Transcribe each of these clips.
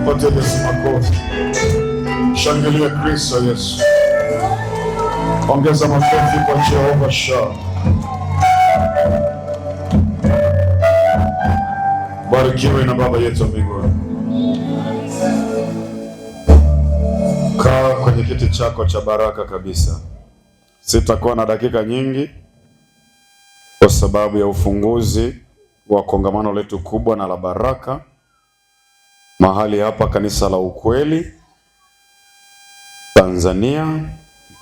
Patia Yesu makofi. Shangilia Kristo Yesu. Ongeza makofi kwa Jehova Shah. Barikiwe na Baba yetu mbinguni. Kaa kwenye kiti chako cha baraka kabisa. Sitakuwa na dakika nyingi kwa sababu ya ufunguzi wa kongamano letu kubwa na la baraka mahali hapa Kanisa la Ukweli Tanzania,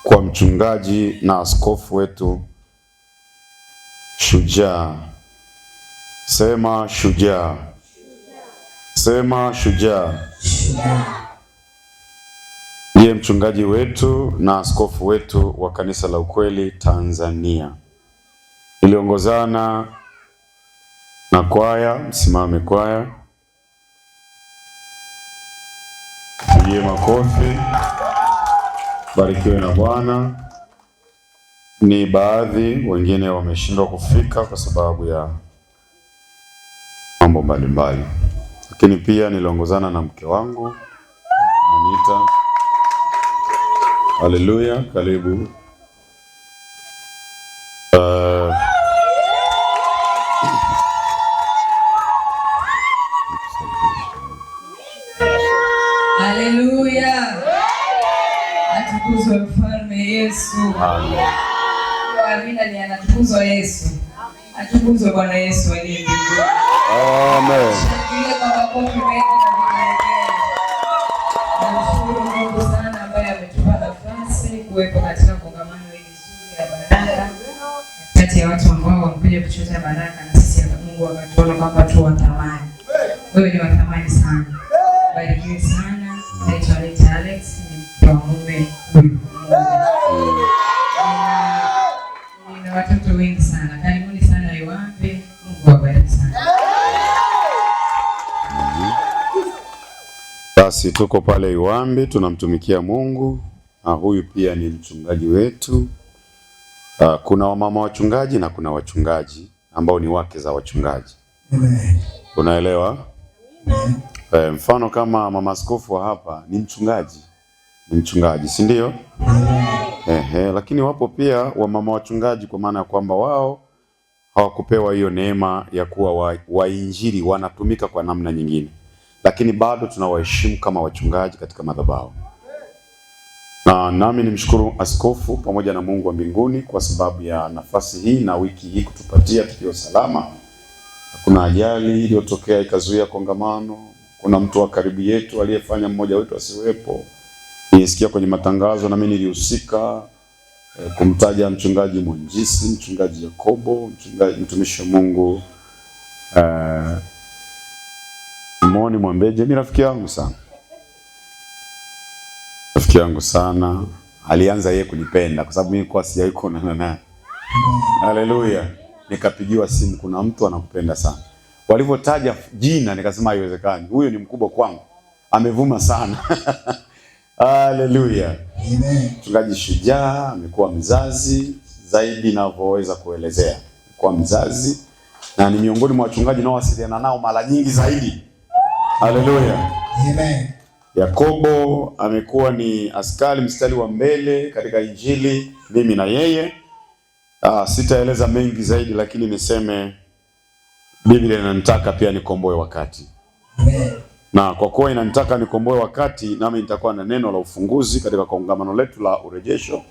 kwa mchungaji na askofu wetu Shujaa. Sema shujaa. Sema shujaa. Ndiye mchungaji wetu na askofu wetu wa Kanisa la Ukweli Tanzania. Iliongozana na kwaya. Msimame kwaya. Pigie makofi. Barikiwe na Bwana. Ni baadhi, wengine wameshindwa kufika kwa sababu ya mambo mbalimbali, lakini pia niliongozana na mke wangu Anita. Haleluya, karibu. Haleluya. Atukuzwe mfalme Yesu. Amen. Amina, ni anatukuzwa Yesu. Atukuzwe Bwana Yesu aliye mbinguni. Amen. Shangilia kwa makofi mengi na vigelegele. Namshukuru Mungu sana ambaye ametupa nafasi kuwepo katika kongamano hili zuri la baraka kati ya watu ambao wamekuja kuchota baraka, na sisi Mungu akatuona kwamba tu wa thamani. Wewe ni wa thamani sana. Barikiwe sana. Naitwa Alex, ni mke wa mume huyu. Nina watoto wengi sana. Karibuni sana Iwambe. Mungu awabariki sana. Basi tuko pale Iwambe tunamtumikia Mungu. Huyu pia ni mchungaji wetu. Kuna wamama wachungaji na kuna wachungaji ambao ni wake za wachungaji. Amen. Unaelewa? Mfano kama mama askofu wa hapa ni mchungaji, si ndio? Lakini wapo pia wamama wachungaji, kwa maana ya kwamba wao hawakupewa hiyo neema ya kuwa wainjili, wanatumika kwa namna nyingine, lakini bado tunawaheshimu kama wachungaji katika madhabahu. Na nami nimshukuru askofu pamoja na Mungu wa mbinguni kwa sababu ya nafasi hii na wiki hii kutupatia tukio salama. Hakuna ajali iliyotokea ikazuia kongamano. Kuna mtu wa karibu yetu aliyefanya mmoja wetu asiwepo. Nisikia kwenye matangazo na mimi nilihusika kumtaja mchungaji Mwanjisi, mchungaji Yakobo, mtumishi wa Mungu Moni Mwambeje. Ni rafiki yangu sana. Alianza yeye kunipenda kwa sababu mimi kwa sijawahi kuonana naye. Haleluya. Nikapigiwa simu, kuna mtu anakupenda sana. Walivyotaja jina nikasema haiwezekani. Huyo ni mkubwa kwangu. Amevuma sana. Haleluya. Amen. Mchungaji Shujaa amekuwa mzazi zaidi ninavyoweza kuelezea. Amekuwa mzazi na ni miongoni mwa wachungaji nao wasiliana nao mara nyingi zaidi. Haleluya. Amen. Yakobo amekuwa ni askari mstari wa mbele katika Injili, mimi na yeye. Sitaeleza mengi zaidi, lakini niseme Biblia inanitaka pia nikomboe wakati. Amen. Na kwa kuwa inanitaka nikomboe wakati, nami nitakuwa na neno la ufunguzi katika kongamano letu la urejesho.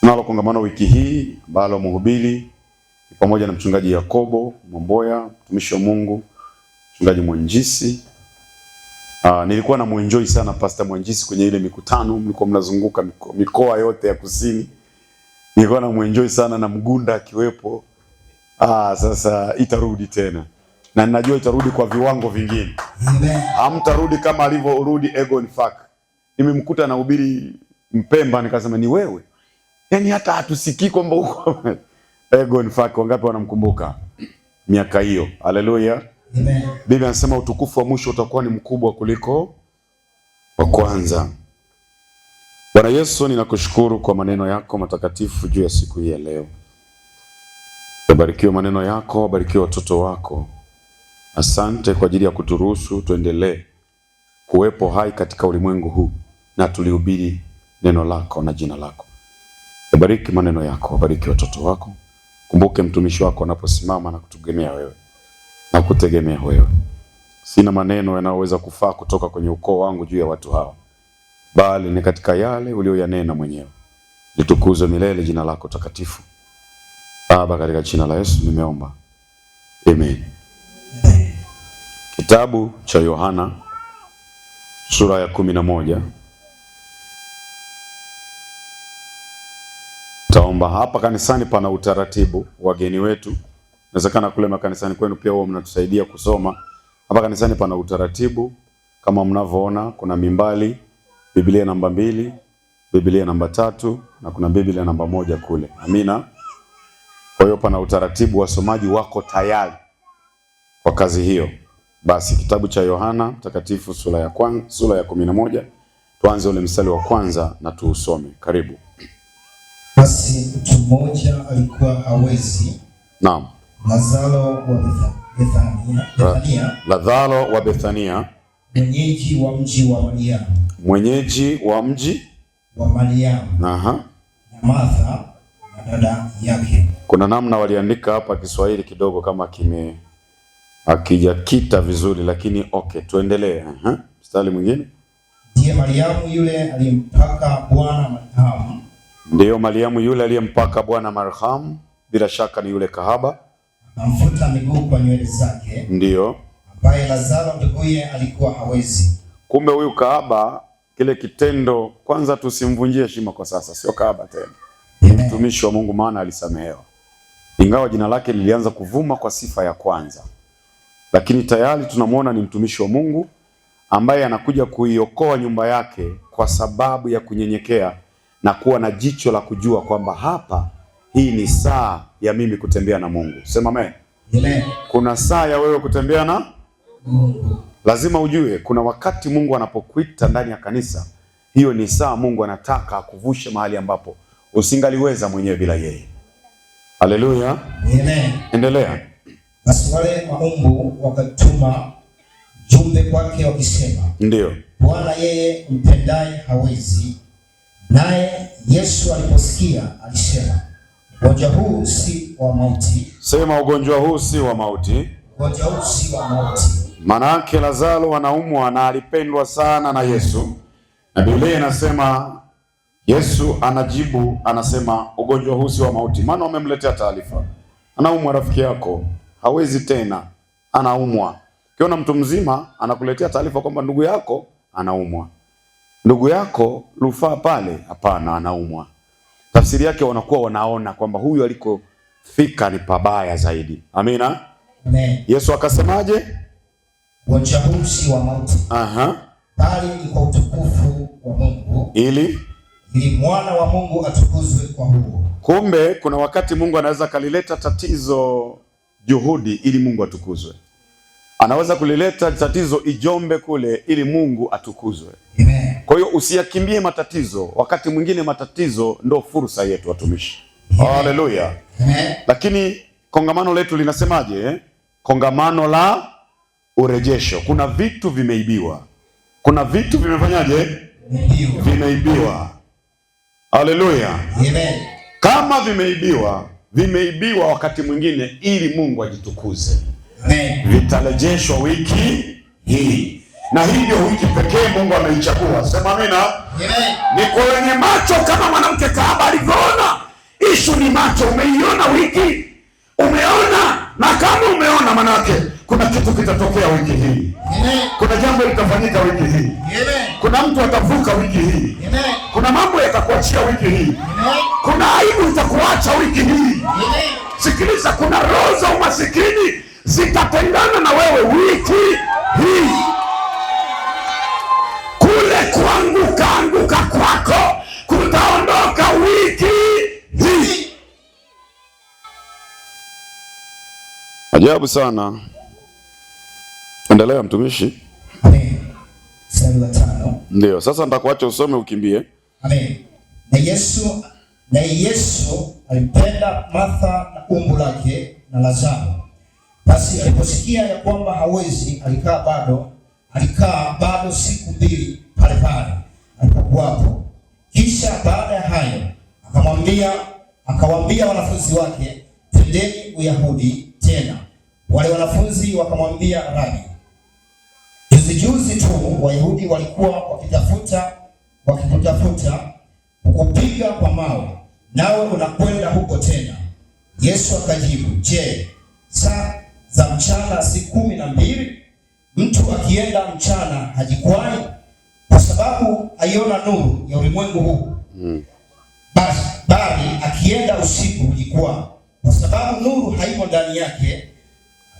Tunalo kongamano wiki hii ambalo mhubiri pamoja na mchungaji Yakobo Mwamboya, mtumishi wa Mungu, mchungaji Mwanjisi. Nilikuwa na muenjoy sana Pastor Mwanjisi kwenye ile mikutano, mlikuwa mnazunguka mikoa yote ya kusini. Nilikuwa na muenjoy sana na Mgunda akiwepo. Sasa itarudi tena. Na ninajua itarudi kwa viwango vingine. Amen. Hamtarudi kama alivyorudi Egon Fak. Nimemkuta na hubiri Mpemba nikasema ni wewe. Yaani hata hatusikii kwamba uko Egon Fak. Wangapi wanamkumbuka miaka hiyo? Haleluya. Amen. Biblia inasema utukufu wa mwisho utakuwa ni mkubwa kuliko wa kwanza. Bwana Yesu, ninakushukuru kwa maneno yako matakatifu juu ya siku hii ya leo. Barikiwa maneno yako, barikiwa watoto wako. Asante kwa ajili ya kuturuhusu tuendelee kuwepo hai katika ulimwengu huu na tulihubiri neno lako na jina lako. Bariki maneno yako, bariki watoto wako. Kumbuke mtumishi wako anaposimama na kutegemea wewe. Na kutegemea wewe. Sina maneno yanayoweza kufaa kutoka kwenye ukoo wangu juu ya watu hawa, bali ni katika yale uliyoyanena mwenyewe. Litukuzwe milele jina lako takatifu. Baba, katika jina la Yesu nimeomba. Amen. Kitabu cha Yohana sura ya 11. Taomba. Hapa kanisani pana utaratibu, wageni wetu inawezekana kule makanisani kwenu pia wao mnatusaidia kusoma. Hapa kanisani pana utaratibu kama mnavyoona, kuna mimbali, Biblia namba 2, Biblia namba 3 na kuna Biblia namba 1 kule. Amina. Kwa hiyo pana utaratibu, wasomaji wako tayari kwa kazi hiyo. Basi kitabu cha Yohana Mtakatifu sura ya 11, tuanze ule mstari wa kwanza na tuusome. Karibu. Basi mtu mmoja alikuwa hawezi. Naam. Lazaro wa Bethania, mwenyeji wa mji wa Mariamu, Aha. na Martha na dada yake. Kuna namna waliandika hapa Kiswahili kidogo kama hakijakita vizuri, lakini okay, tuendelee. Mstari mwingine. Ndiye Mariamu yule aliyempaka Bwana marhamu. Ndiyo Mariamu yule aliyempaka Bwana marhamu, bila shaka ni yule kahaba. Akamfuta miguu kwa nywele zake. Ndiyo. Ambaye Lazaro nduguye alikuwa hawezi. Kumbe huyu kahaba, kile kitendo, kwanza tusimvunjie heshima kwa sasa, sio kahaba tena. Ni mtumishi wa Mungu, maana alisamehewa. Ingawa jina lake lilianza kuvuma kwa sifa ya kwanza, lakini tayari tunamwona ni mtumishi wa Mungu ambaye anakuja kuiokoa nyumba yake kwa sababu ya kunyenyekea na kuwa na jicho la kujua kwamba hapa, hii ni saa ya mimi kutembea na Mungu. Sema amen. Amen. Kuna saa ya wewe kutembea na Mungu. Lazima ujue kuna wakati Mungu anapokuita ndani ya kanisa, hiyo ni saa Mungu anataka akuvushe mahali ambapo usingaliweza mwenyewe bila yeye. Haleluya. Amen. Endelea. Basi wale maumbu wakatuma jumbe kwake wakisema, Ndiyo, Bwana, yeye mpendaye hawezi. Naye Yesu aliposikia alisema, ugonjwa huu si wa mauti. Sema, ugonjwa huu si wa mauti. Ugonjwa huu si wa mauti. Manake Lazaro anaumwa na alipendwa sana na Yesu. Na Biblia inasema Yesu anajibu, anasema ugonjwa huu si wa mauti. Maana wamemletea taarifa. Anaumwa rafiki yako, hawezi tena, anaumwa. Kiona mtu mzima anakuletea taarifa kwamba ndugu yako anaumwa. Ndugu yako rufaa pale, hapana, anaumwa. Tafsiri yake wanakuwa wanaona kwamba huyu alikofika ni pabaya zaidi. Amina. Amen. Yesu akasemaje? Ugonjwa huu si wa mauti. Bali ni kwa utukufu wa Mungu. Ili mwana wa Mungu atukuzwe kwa huo. Kumbe kuna wakati Mungu anaweza kalileta tatizo juhudi ili Mungu atukuzwe. Anaweza kulileta tatizo Ijombe kule ili Mungu atukuzwe. Amen. Kwa hiyo usiyakimbie matatizo. Wakati mwingine matatizo ndo fursa yetu, watumishi. Haleluya. Amen. Lakini kongamano letu linasemaje? Kongamano la urejesho. Kuna vitu vimeibiwa. Kuna vitu vimefanyaje? Vimeibiwa. Haleluya. Amen. Kama vimeibiwa wakati mwingine ili Mungu ajitukuze. Amen. Vitarejeshwa wiki hii. Na hii ndio wiki pekee Mungu ameichagua. Sema amina. Amen. Ni kwa wenye macho kama mwanamke kahaba alivyoona. Ishu ni macho. Umeiona wiki? Umeona? Na kama umeona, manake kuna kitu kitatokea wiki hii. Amen. Kuna jambo litafanyika wiki hii. Amen. Kuna mtu atavuka wiki hii. Amen. Kuna mambo yatakuachia wiki hii. Amen. Kuna aibu itakuacha wiki hii. Amen. Sikiliza, kuna roho za umasikini zitatengana na wewe wiki hii. Kule kuanguka kwako kutaondoka wiki hii. Ajabu sana. Endelea mtumishi. Amen. Mstari wa 5. Ndio, sasa nitakuacha usome ukimbie. Amen. Na Yesu alimpenda Martha na umbu lake na Lazaro. Basi aliposikia ya kwamba hawezi, alikaa bado bado siku 2 pale pale alipokuwapo. Kisha baada ya hayo akawaambia wanafunzi wake, twendeni Uyahudi tena. Wale wanafunzi wakamwambia, Rabi, juzi tu Wayahudi walikuwa wakikutafuta kukupiga kwa mawe, nawe unakwenda huko tena? Yesu akajibu, je, saa za mchana si 12? Mtu akienda mchana hajikwai, kwa sababu aiona nuru ya ulimwengu huu. Bali akienda usiku hujikwaa, kwa sababu nuru haimo ndani yake.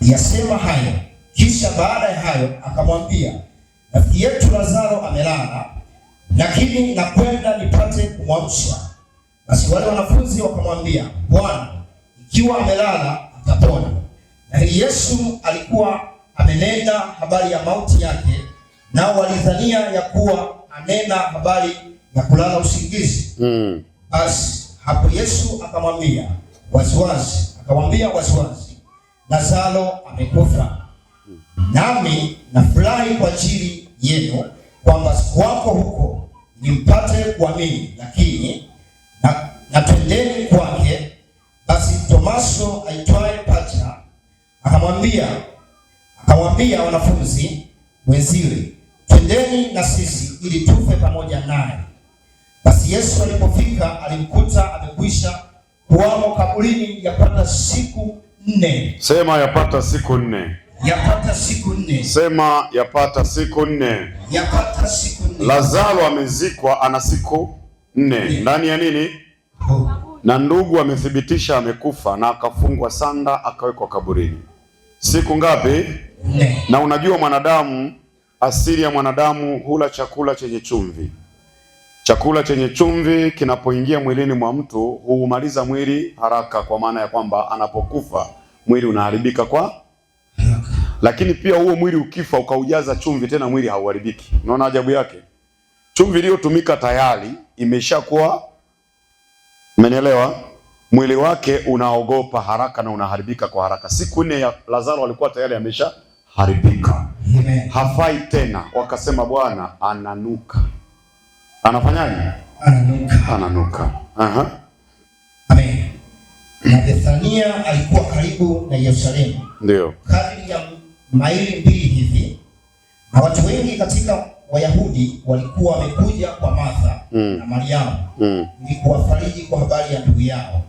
Yasema hayo. Kisha baada ya hayo akamwambia, rafiki yetu Lazaro amelala, lakini nakwenda nipate kumwamsha. Basi wale wanafunzi wakamwambia, Bwana, ikiwa amelala atapona. Lakini Yesu alikuwa amenena habari ya mauti yake, nao walidhania ya kuwa anena habari ya kulala usingizi. Basi hapo Yesu akamwambia waziwazi, Lazaro amekufa. Nami nafurahi kwa ajili yenu kwamba sikuwako huko nimpate kuamini, lakini na twendeni kwake. Basi Tomaso aitwaye Pacha akamwambia wanafunzi wenziwe, twendeni na sisi ili tufe pamoja naye. Basi Yesu alipofika alimkuta amekwisha kuwamo kaburini yapata siku 4. Sema yapata siku 4. Yapata siku 4. Sema yapata siku 4. Yapata siku 4. Lazaro amezikwa ana siku 4. Ndani ya nini? Na ndugu amethibitisha amekufa, na akafungwa sanda akawekwa kaburini. Siku ngapi? 4. Na unajua mwanadamu, asili ya mwanadamu hula chakula chenye chumvi. Chakula chenye chumvi kinapoingia mwilini mwa mtu huumaliza mwili haraka, kwa maana ya kwamba anapokufa mwili unaharibika kwa haraka. Lakini pia huo mwili ukifa ukaujaza chumvi, tena mwili hauharibiki. Unaona ajabu yake? Chumvi iliyotumika tayari imeshakuwa, umenielewa? Mwili wake unaogopa haraka na unaharibika kwa haraka. Siku 4 ya Lazaro alikuwa tayari ameshaharibika. Hafai tena. Wakasema, Bwana ananuka. Anafanyaje? Ananuka. Aha. Amen. Na Bethania alikuwa karibu na Yerusalemu. Ndio. Kadri ya maili 2 hivi. Na watu wengi katika Wayahudi walikuwa wamekuja kwa Martha na Mariamu ili kuwafariji kwa habari ya ndugu yao.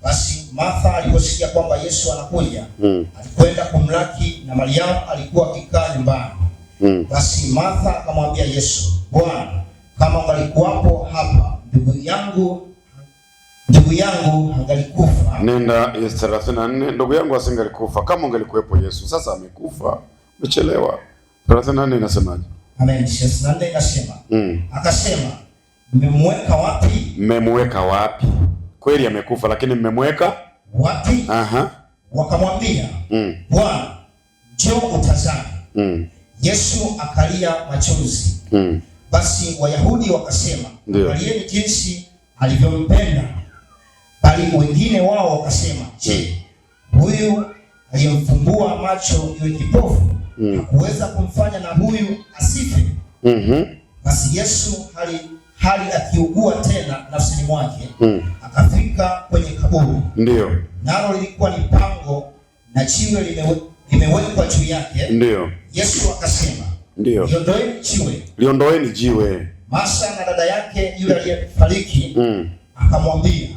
Basi Martha aliposikia kwamba Yesu anakuja, alikwenda kumlaki, na Mariamu alikuwa akikaa nyumbani. Basi Martha akamwambia Yesu, Bwana, kama ungalikuwapo hapa, ndugu yangu angalikufa. Nenda 34. Ndugu yangu asingalikufa kama ungalikuwepo Yesu. Sasa amekufa, umechelewa. 34 inasemaje? Amen. 34 inasema, akasema, mmemweka wapi? Mmemweka wapi? Kweli amekufa, lakini mmemweka wapi? Aha. Wakamwambia, Bwana, njoo utazame. Yesu akalia machozi. Basi Wayahudi wakasema, angalieni jinsi alivyompenda. Bali wengine wao wakasema, je, huyu aliyemfumbua macho yule kipofu hakuweza kumfanya na huyu asife? Basi Yesu hali akiugua tena nafsini mwake, akafika kwenye kaburi. Ndio. Nalo lilikuwa ni pango na jiwe limewekwa juu yake. Ndio. Yesu akasema, ndio, liondoeni jiwe. Martha na dada yake yule aliyefariki akamwambia,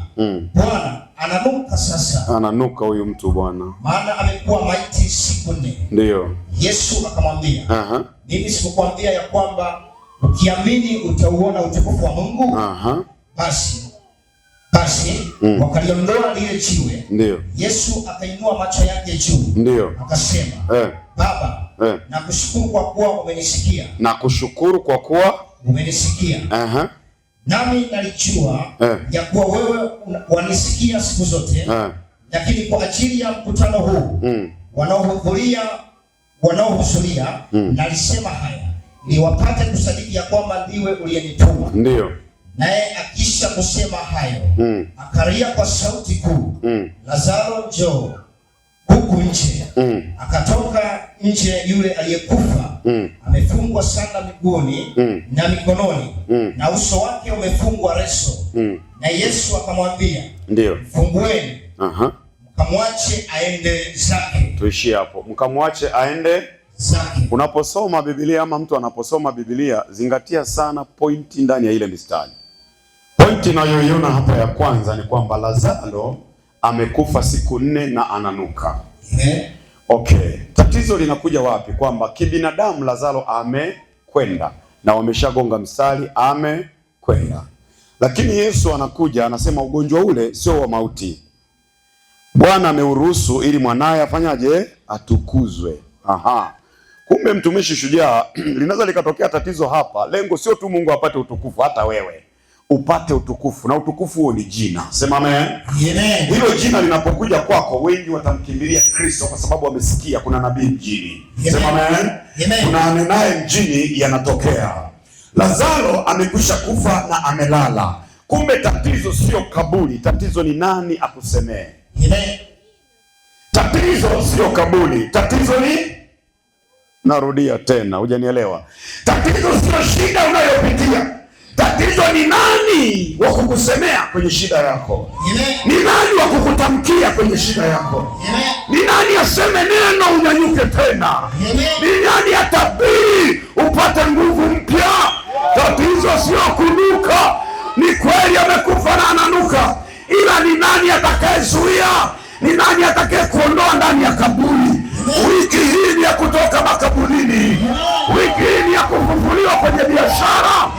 Bwana, ananuka sasa. Ananuka huyu mtu Bwana, maana amekuwa maiti siku 4. Ndio. Yesu akamwambia, mimi sikukwambia ya kwamba ukiamini utauona utukufu wa Mungu? Basi wakaliondoa lile jiwe. Ndio. Yesu akainua macho yake juu. Ndio. Akasema, Baba, nakushukuru kwa kuwa umenisikia. Nakushukuru kwa kuwa umenisikia. Nami nalijua ya kuwa wewe wanisikia siku zote. Lakini kwa ajili ya mkutano huu wanaohudhuria nalisema haya, ili wapate kusadiki ya kwamba ndiwe uliyenituma. Ndio. Naye akisha kusema hayo, akalia kwa sauti kuu, Lazaro, njoo. huku nje. Akatoka nje yule aliyekufa, amefungwa sanda miguuni na mikononi, na uso wake umefungwa leso. Na Yesu akamwambia, ndio, fungueni, mkamwache aende zake. Tuishie hapo, mkamwache aende zake. Unaposoma Biblia ama mtu anaposoma Biblia, zingatia sana pointi ndani ya ile mistari. Pointi inayoiona hapa ya kwanza ni kwamba Lazaro amekufa siku 4 na ananuka. Okay, tatizo linakuja wapi? Kwamba kibinadamu Lazaro amekwenda na wameshagonga mstari, amekwenda. Lakini Yesu anakuja anasema ugonjwa ule sio wa mauti. Bwana ameuruhusu ili mwanaye afanyaje? Atukuzwe. Kumbe mtumishi shujaa, linaweza likatokea tatizo hapa. Lengo sio tu Mungu apate utukufu, hata wewe upate utukufu, na utukufu huo ni jina. Sema amen. Hilo jina linapokuja kwako, wengi watamkimbilia Kristo kwa sababu wamesikia kuna nabii mjini. Sema amen. Kuna anenaye mjini yanatokea. Lazaro amekwisha kufa na amelala. Kumbe tatizo sio kaburi, tatizo ni nani akusemee. Tatizo sio kaburi, tatizo ni, narudia tena, hujanielewa. Tatizo sio shida unayopitia, tatizo ni nani wa kukusemea kwenye shida yako. Ni nani wa kukutamkia kwenye shida yako. Ni nani aseme neno unyanyuke tena. Ni nani atabiri upate nguvu mpya. Tatizo sio kunuka. Ni kweli amekufa na ananuka, ila ni nani atakayezuia? Ni nani atakaye kuondoa ndani ya kaburi? Wiki hii ni ya kutoka makaburini. Wiki hii ni ya kufufuliwa kwenye biashara.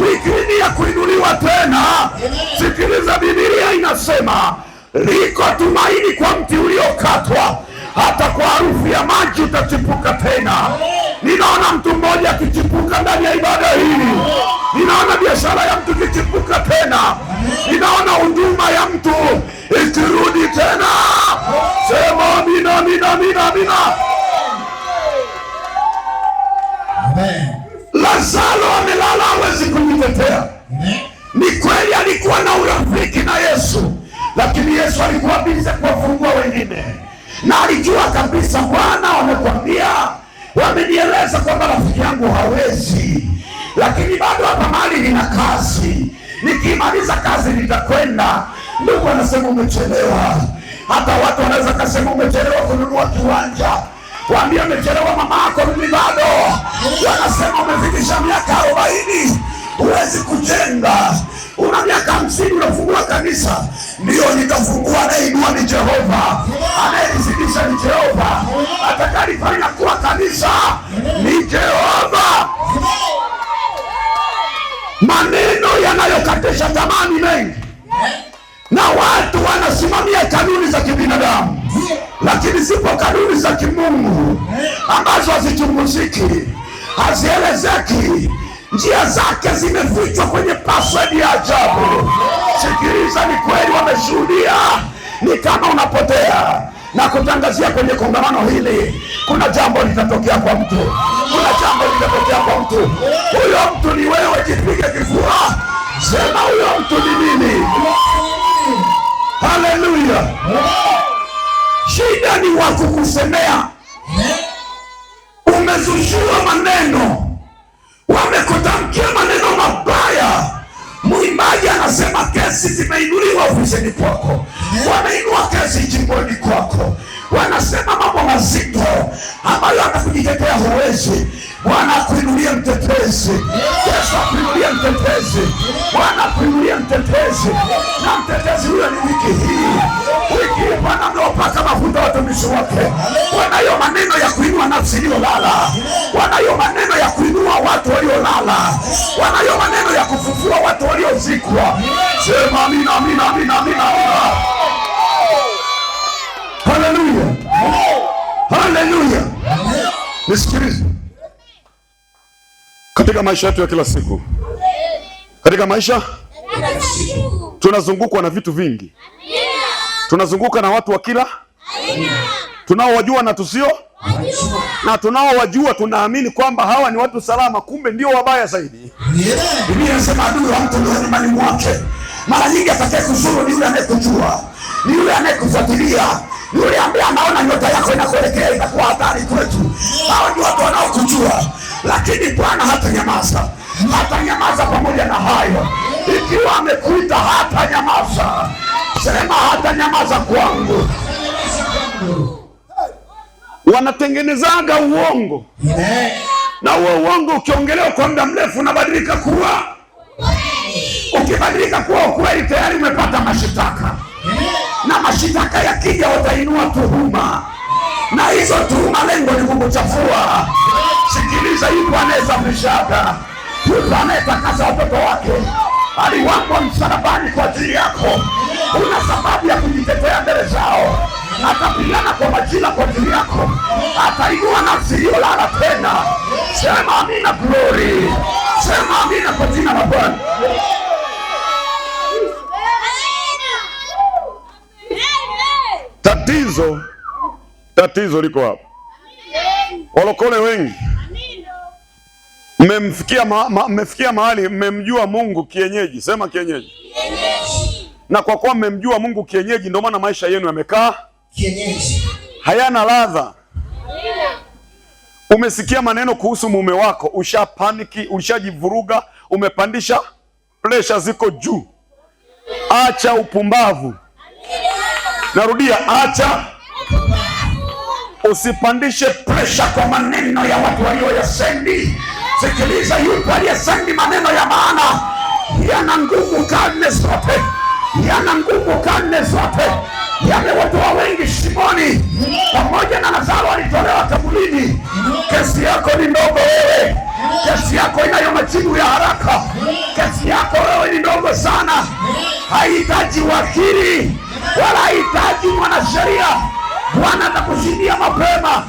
Wiki hii ni ya kuinuliwa tena. Sikiliza, Biblia inasema liko tumaini kwa mti uliokatwa, hata kwa harufu ya maji utachipuka tena. Ninaona mtu mmoja akichipuka ndani ya ibada hii. Ninaona biashara ya mtu ikichipuka tena. Ninaona huduma ya mtu ikirudi tena. Sema amina, amina, amina, amina. Lazaro amelala, hawezi kujitetea. Ni kweli alikuwa na urafiki na Yesu, lakini Yesu alikuwa bize kuwafungua wengine, na alijua kabisa, Bwana wamekwambia, wamenieleza kwamba rafiki yangu hawezi, lakini bado hapa mahali nina kazi, nikimaliza kazi nitakwenda. Ndugu anasema umechelewa. Hata watu wanaweza kusema umechelewa kununua kiwanja, waambie umechelewa mama yako, mimi bado. Wanasema umefikisha miaka 40 huwezi kujenga, una miaka 50 unafungua kanisa. Ndio, nitafungua. Anayeinua ni Jehova, anayezidisha ni Jehova, atakalifanya kuwa kanisa ni Jehova. Maneno yanayokatisha tamaa ni mengi, na watu wanasimamia kanuni za kibinadamu, lakini zipo kanuni za kimungu ambazo hazichunguziki, hazielezeki. Njia zake zimefichwa kwenye password ya ajabu. Sikiliza, ni kweli wameshuhudia. Ni kama unapotea na kutangazia kwenye kongamano hili, kuna jambo litatokea kwa mtu, kuna jambo litatokea kwa mtu. Huyo mtu ni wewe. Jipige kifua, sema huyo mtu ni mimi. Haleluya. Shida ni wa kukusemea. Umezushiwa maneno, wamekutamkia maneno mabaya. Mwimbaji anasema kesi zimeinuliwa ofisini kwako, wameinua kesi jimboni kwako, wanasema mambo mazito ambayo hata kujitetea huwezi. Bwana akuinulie mtetezi. Yesu akuinulie mtetezi. Bwana akuinulie mtetezi, na mtetezi huyo ni wiki hii. Wiki hii Bwana amewapaka mafuta watumishi wake. Wanayo maneno ya kuinua nafsi iliyolala, wanayo maneno ya kuinua watu waliolala, wanayo maneno ya kufufua watu waliozikwa. Sema amina, amina, amina, amina. Haleluya, haleluya. Nisikilize, katika maisha yetu ya kila siku, katika maisha tunazungukwa na vitu vingi. Tunazunguka na watu wa kila aina, tunaowajua na tusio, na tunaowajua tunaamini kwamba hawa ni watu salama, kumbe ndio wabaya zaidi. Biblia inasema adui wa mtu ndio nyumbani mwake. Mara nyingi atakaye kuzuru ni yule anayekujua, ni yule anayekufuatilia, Yule ambaye anaona nyota yako inakuelekea itakuwa hatari kwetu. Hao ndio watu wanaokujua. Lakini Bwana hatanyamaza. Hatanyamaza pamoja na hayo. Ikiwa amekuita hatanyamaza. Sema hatanyamaza kwangu. Wanatengenezaga uongo. Na huo uongo ukiongelewa kwa muda mrefu unabadilika kuwa. Ukibadilika kuwa ukweli tayari umepata mashitaka. Na mashitaka yakija watainua tuhuma. Na hizo tuhuma lengo ni kukuchafua. Sikiliza, yuko anayesafishaga. Yuko anayetakasa watoto wake. Aliwangwa msalabani kwa ajili yako. Una sababu ya kujitetea mbele zao. Atapigana kwa majira kwa ajili yako. Atainua nafsi iliyolala tena. Sema amina, glory. Sema amina kwa jina la Bwana. Tatizo liko hapa. Walokole wengi mmefikia mahali mmemjua Mungu kienyeji. Sema kienyeji. Na kwa kuwa mmemjua Mungu kienyeji, ndio maana maisha yenu yamekaa kienyeji, hayana ladha. Umesikia maneno kuhusu mume wako, ushapaniki, ushajivuruga, umepandisha pressure ziko juu. Acha upumbavu. Narudia, acha. Usipandishe pressure kwa maneno ya watu walioyasendi. Sikiliza, yupo aliyesendi maneno ya maana. Yana nguvu karne zote. Yana nguvu karne zote. Yamewatoa wengi shimoni. Pamoja na Lazaro alitolewa kaburini. Kesi yako ni ndogo wewe. Kesi yako inayo majibu ya haraka. Kesi yako wewe ni ndogo sana. Haihitaji wakili wala haihitaji mwanasheria. Bwana atakushindia mapema.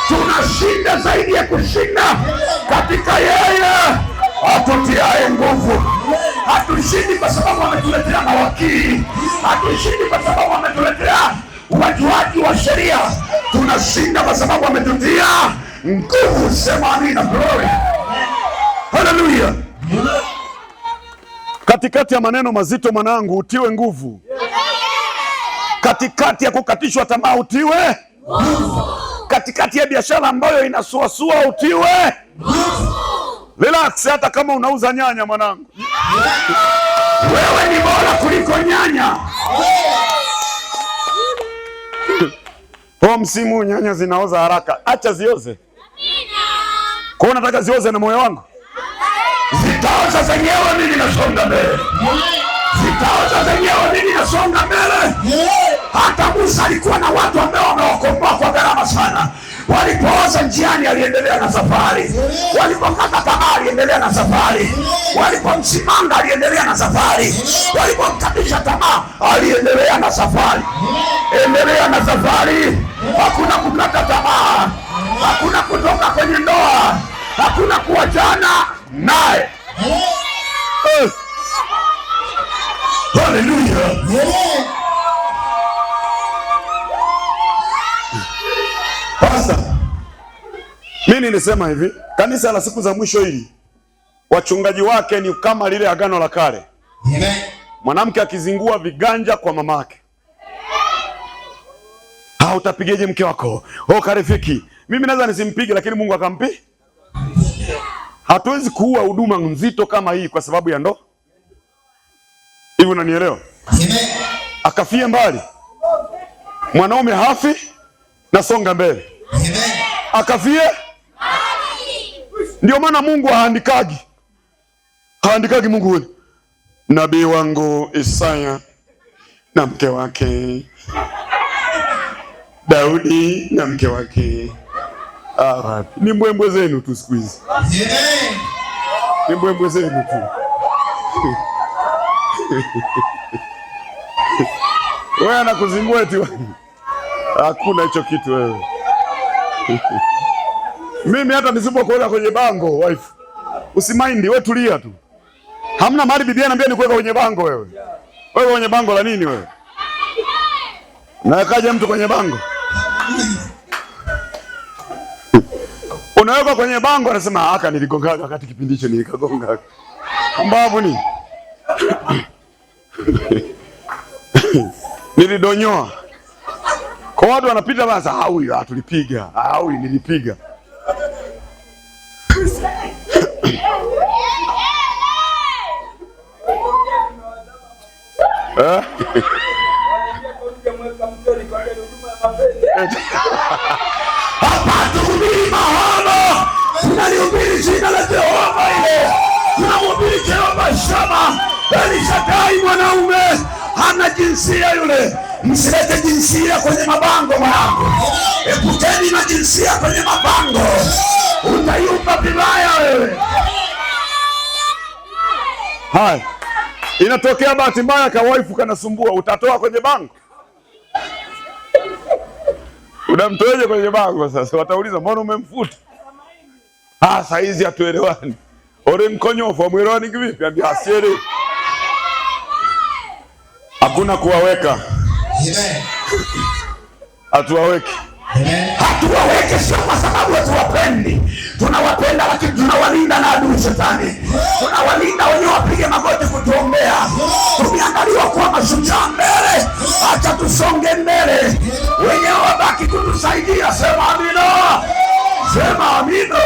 Tunashinda zaidi ya kushinda katika yeye atutiaye nguvu. Hatushindi kwa sababu ametuletea mawakili. Hatushindi kwa sababu ametuletea wajuaji wa sheria. Tunashinda kwa sababu ametutia nguvu. Sema amina, glory. Hallelujah. Katikati ya maneno mazito mwanangu utiwe nguvu. Katikati ya kukatishwa tamaa utiwe nguvu. Katikati ya biashara ambayo inasuasua utiwe nguvu. Relax, hata kama unauza nyanya mwanangu. Wewe ni bora kuliko nyanya. Kwa msimu nyanya zinaoza haraka. Acha zioze. Kwa nataka zioze na moyo wangu. Zitaoza zenyewe, mimi nasonga mbele. Zitaoza zenyewe, mimi nasonga mbele. Hata Musa alikuwa na watu ambao wamewakomboa kwa gharama sana. Walipooza njiani aliendelea na safari. Walipokata tamaa aliendelea na safari. Walipomsimanga aliendelea na safari. Walipomkatisha tamaa aliendelea na safari. Endelea na safari. Hakuna kukata tamaa. Hakuna kutoka kwenye ndoa. Hakuna kuachana naye. Hallelujah. Pastor, mimi nilisema hivi, kanisa la siku za mwisho hili wachungaji wake ni kama lile agano la kale. Amen. Mwanamke akizingua viganja kwa mamake. Utapigeje mke wako? Karifiki. Mimi naweza nisimpige lakini Mungu akampi. Hatuwezi kuua huduma nzito kama hii kwa sababu ya ndoa. Hivi unanielewa? Amen. Akafie mbali. Mwanaume hafi na songa mbele. Amen. Akafie mbali. Ndio maana Mungu haandikagi Mungu wewe. Nabii wangu Isaya na mke wake Daudi na mke wake. Ni mbwembwe zenu tu siku hizi. Ni mbwembwe zenu tu. Wewe anakuzingua eti. Hakuna hicho kitu wewe. Mimi hata nisipokuweka kwenye bango wife, usimaindi, wewe tulia tu. Hamna mahali Biblia inaniambia nikuweka kwenye bango wewe. Wewe kwenye bango la nini wewe? Nawekaje mtu kwenye bango? Unaweka kwenye bango anasema aka niligonga wakati kipindi hicho nilikagonga. Mbavu ni. Nilidonyoa. Kwa watu wanapita basi, huyu tulipiga, huyu nilipiga. Hapa tuhubiri maono, tunalihubiri jina la Jehova ile. Tunamhubiri Jehova Shama, El Shaddai mwanaume, hana jinsia yule. Msilete jinsia kwenye mabango mwanangu. Epukeni na jinsia kwenye mabango. Utayumba vibaya wewe. Hai. Inatokea bahati mbaya kawaifu kanasumbua, utatoa kwenye bango? Unamtoeje kwenye bango sasa? Watauliza mbona umemfuta? Saa hizi hatuelewani. Ore mkonyofu amwelewani kivipi? Ambia asiere. Hakuna kuwaweka. Amen. Hatuwaweki. Amen. Hatuwaweke sio kwa sababu hatuwapendi. Tunawapenda lakini tunawalinda na adui shetani. Tunawalinda wenyewe wapige magoti kutuombea. Tumeandaliwa kuwa mashujaa mbele. Acha tusonge mbele. Wenyewe wabaki kutusaidia. Sema amina. Sema amina.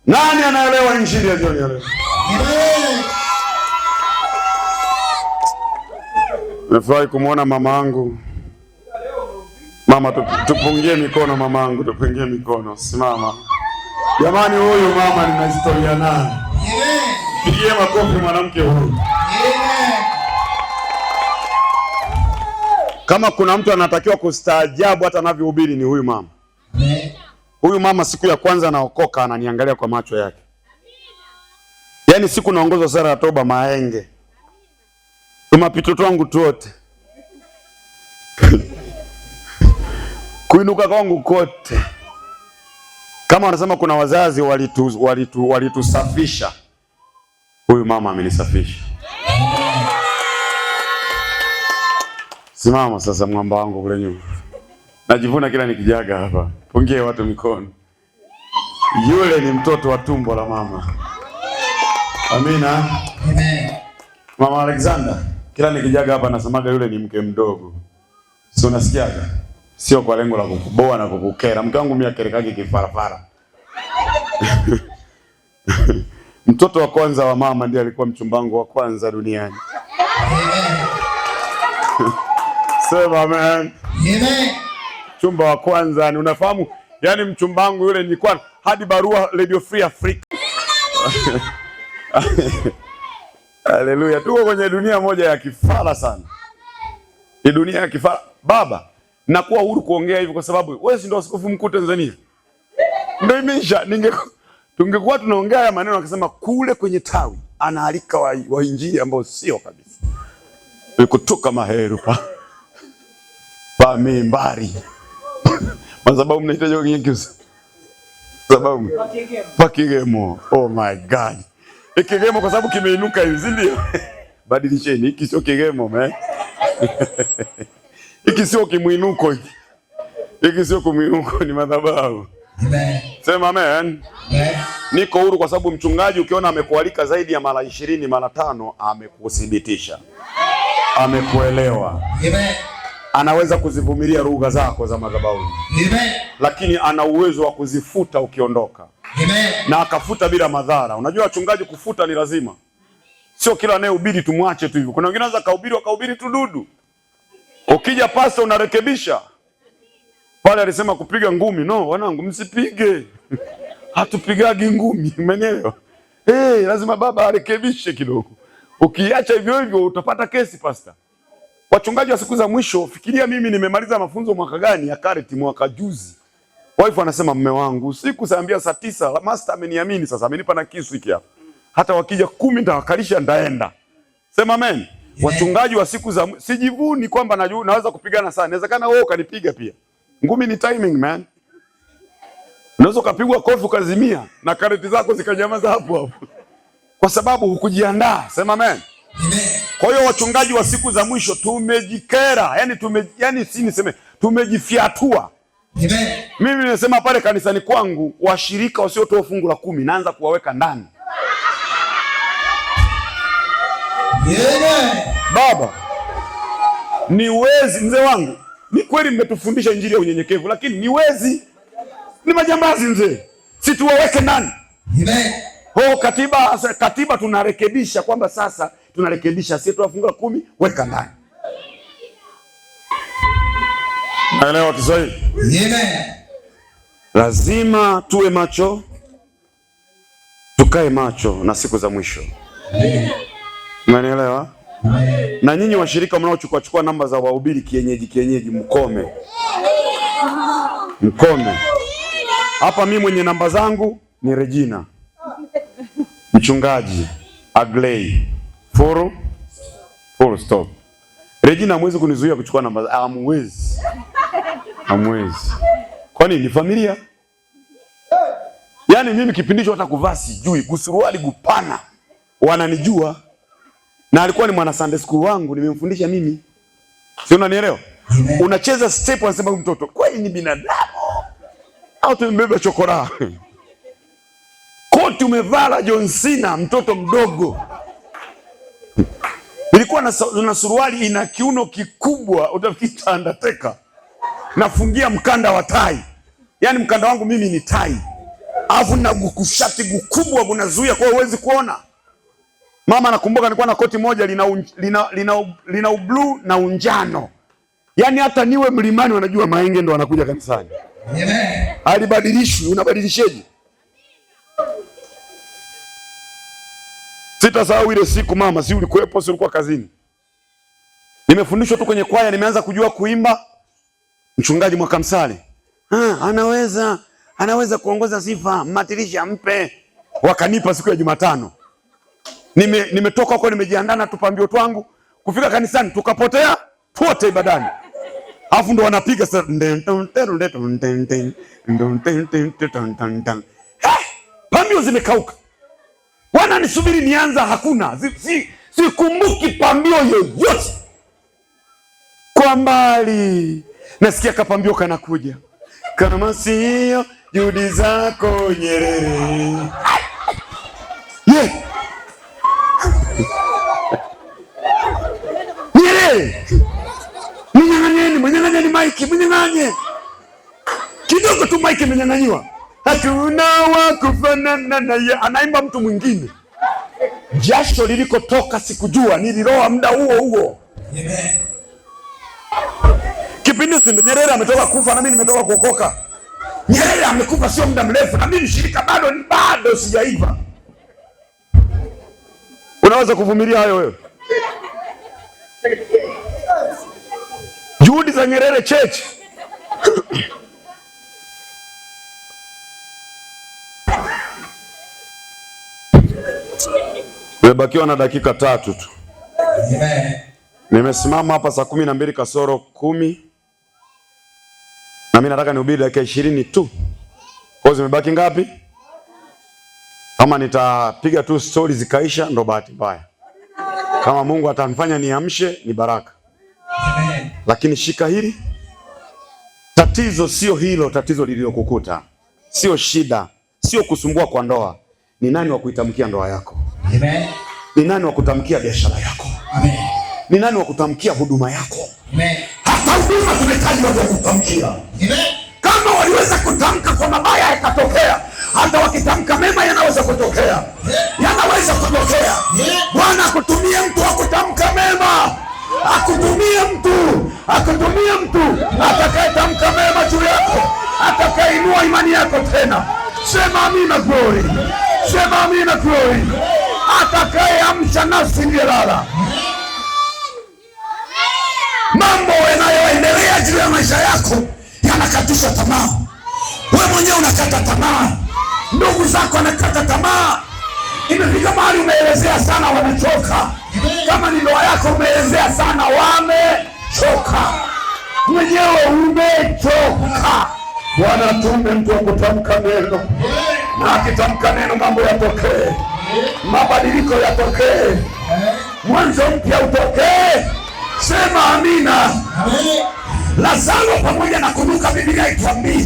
Nani anaelewa injili ya jioni ya leo? Nimefurahi kumwona mama yangu. Mama, tupungie mikono mama yangu, tupungie mikono. Simama. Jamani, huyu mama nina historia naye. Pigie makofi mwanamke huyu. Kama kuna mtu anatakiwa kustaajabu hata anavyohubiri ni huyu mama. Huyu mama siku ya kwanza naokoka ananiangalia kwa macho yake. Yaani siku naongozwa sala ya toba Mahenge. Tumapito twangu tuote. Kuinuka kwangu kote. Kama wanasema kuna wazazi walitusafisha. Huyu mama amenisafisha. Simama sasa mwamba wangu kule nyuma. Najivuna kila nikijaga hapa. Pungie watu mikono. Yule ni mtoto wa tumbo la mama. Amina. Amen. Mama Alexander, kila nikijaga hapa nasemaga yule ni mke mdogo. Si unasikiaga? Sio kwa lengo la kukuboa na kukukera. Mke wangu mimi akerekagi kifarafara. Mtoto wa kwanza wa mama ndiye alikuwa mchumbangu wa kwanza duniani. Sema amen. Amen. Chumba wa kwanza ni unafahamu, yani mchumbangu yule nilikuwa hadi barua Radio Free Africa. Haleluya. Tuko kwenye dunia moja ya kifara sana. Ni dunia ya kifara. Baba, nakuwa huru kuongea hivi kwa sababu wewe si ndio askofu mkuu Tanzania. Ndio imesha tungekuwa tunaongea ya maneno akisema kule kwenye tawi anaalika wa injili ambao sio kabisa. Kutoka Maheru pa mimbari. Masababu mnahitaji kunyekeza. Sababu Pakigemo. Oh my God. Kigemo kwa sababu kimeinuka hivi, ndio. Badilisheni, hiki sio Kigemo man. Hiki sio kimuinuko hiki. Hiki sio kumuinuko, ni madhabahu. Amen. Sema amen. Amen. Niko huru kwa sababu mchungaji ukiona amekualika zaidi ya mara 20 mara 5 amekuthibitisha. Amekuelewa. Amen. Anaweza kuzivumilia lugha zako za madhabahu. Amen. Lakini ana uwezo wa kuzifuta ukiondoka. Amen. Na akafuta bila madhara. Unajua wachungaji kufuta ni lazima. Sio kila anayehubiri tumwache tu hivyo. Kuna wengine wanaweza kahubiri tu dudu. Ukija pasta unarekebisha. Pale alisema kupiga ngumi. No, wanangu msipige. Hatupigagi ngumi, umeelewa? Lazima baba arekebishe kidogo. Ukiacha hivyo hivyo utapata kesi pasta. Wachungaji wa siku za mwisho, fikiria mimi nimemaliza mafunzo mwaka gani ya kareti mwaka juzi. Wife anasema mume wangu, usiku saambia saa 9, master ameniamini sasa, amenipa na kisu hiki hapa. Hata wakija 10 nitawakalisha ndaenda. Sema amen. Yeah. Wachungaji wa siku za sijivuni kwamba naweza kupigana sana. Inawezekana wewe ukanipiga pia. Ngumi ni timing man. Unaweza kupigwa kofi ukazimia na kareti zako zikanyamaza hapo hapo. Kwa sababu hukujiandaa. Sema amen. Amen. Kwa hiyo wachungaji wa siku za mwisho tumejikera, tumejifiatua. Amen. Mimi nimesema pale kanisani kwangu washirika wasiotoa fungu la 10 naanza kuwaweka ndani. Baba, ni wezi mzee wangu. Ni kweli mmetufundisha injili ya unyenyekevu, lakini ni wezi, ni majambazi mzee. Si tuwaweke ndani? Katiba tunarekebisha kwamba sasa tunarekebisha, si tuwafunga 10 weka ndani. Naelewa Kiswahili? Lazima tuwe macho, tukae macho na siku za mwisho. Unanielewa? Na nyinyi washirika mnaochukua namba za wahubiri kienyeji, mkome. Hapa mimi mwenye namba zangu ni Regina, mchungaji Agley, full stop. Regina hamwezi kunizuia kuchukua namba, hamwezi. Kwani ni familia? Yaani mimi kipindisho hata kuvaa sijui, kusuruali gupana wananijua. Na alikuwa ni mwana Sunday school wangu, nimemfundisha mimi. Si unanielewa? Unacheza step anasema mtoto, kwani ni binadamu au tumebeba chokora? Koti umevala John Cena, mtoto mdogo. Nilikuwa na suruali ina kiuno kikubwa, utafikiri Undertaker. Nafungia mkanda wa tai. Yaani mkanda wangu mimi ni tai. Alafu na kushati kubwa kunazuia kwa uwezi kuona. Mama nakumbuka nilikuwa na koti moja lina blue na unjano. Yaani hata niwe mlimani wanajua Mahenge ndo wanakuja kanisani. Alibadilishwi, unabadilisheje? Sitasahau ile siku mama, si ulikuwepo, si ulikuwa kazini. Nimefundishwa tu kwenye kwaya, nimeanza kujua kuimba. Mchungaji Mwakamsale, anaweza kuongoza sifa, mmatilisha mpe. Wakanipa siku ya Jumatano. Nimetoka huko nimejiandaa na tupambio twangu, kufika kanisani tukapotea pote ibadani. Alafu ndo wanapiga sasa pambio zimekauka. Wananisubiri nianza, hakuna. Sikumbuki pambio yoyote. Kwa mbali nasikia kapambio kanakuja. Kama sio juhudi zako Nyerere. Nyerere. Mnyang'anyeni maiki, mnyang'anye. Kidogo tu maiki mnyang'anyiwa. Hakuna wa kufanana na yeye. Anaimba mtu mwingine. Jasho lilikotoka sikujua, niliroa muda huo. Amen. Kipindi si Nyerere ametoka kufa na mimi nimetoka kuokoka. Nyerere amekufa sio muda mrefu na mimi shirika bado sijaiva. Unaweza kuvumilia hayo wewe? Juhudi za Nyerere Church. Nimebakiwa na dakika 3 tu. Nimesimama hapa saa 12 kasoro 10. Na mimi nataka nihubiri dakika 20 tu. Kwa hiyo zimebaki ngapi? Kama nitapiga tu stories zikaisha ndo bahati mbaya. Kama Mungu atanifanya niamshe ni baraka. Amen. Lakini shika hili. Tatizo sio hilo, tatizo lililokukuta. Sio shida, sio kusumbua kwa ndoa. Ni nani wa kuitamkia ndoa yako? Amen. Ni nani wa kutamkia biashara yako? Amen. Ni nani wa kutamkia huduma yako? Amen. Hata huduma tunahitaji watu wa kutamkia. Amen. Kama waliweza kutamka kwa mabaya yakatokea, hata wakitamka mema yanaweza kutokea. Yanaweza kutokea. Bwana akutumie mtu wa kutamka mema. Akutumie mtu atakayetamka mema juu yako, atakayeinua imani yako tena. Sema amina glory. Sema amina glory. Atakayeamsha nafsi iliyolala. Mambo yanayoendelea juu ya maisha yako yanakatisha tamaa. Wewe mwenyewe unakata tamaa. Ndugu zako wanakata tamaa. Imefika mahali umeelezea sana wamechoka. Kama ni ndoa yako umeelezea sana wamechoka. Mwenyewe umechoka. Bwana tume mtu wa kutamka neno. Na akitamka neno mambo yatokee. Mabadiliko yatokee. Mwanzo mpya utokee. Sema amina. Lazaro pamoja na kunuka Biblia ituambie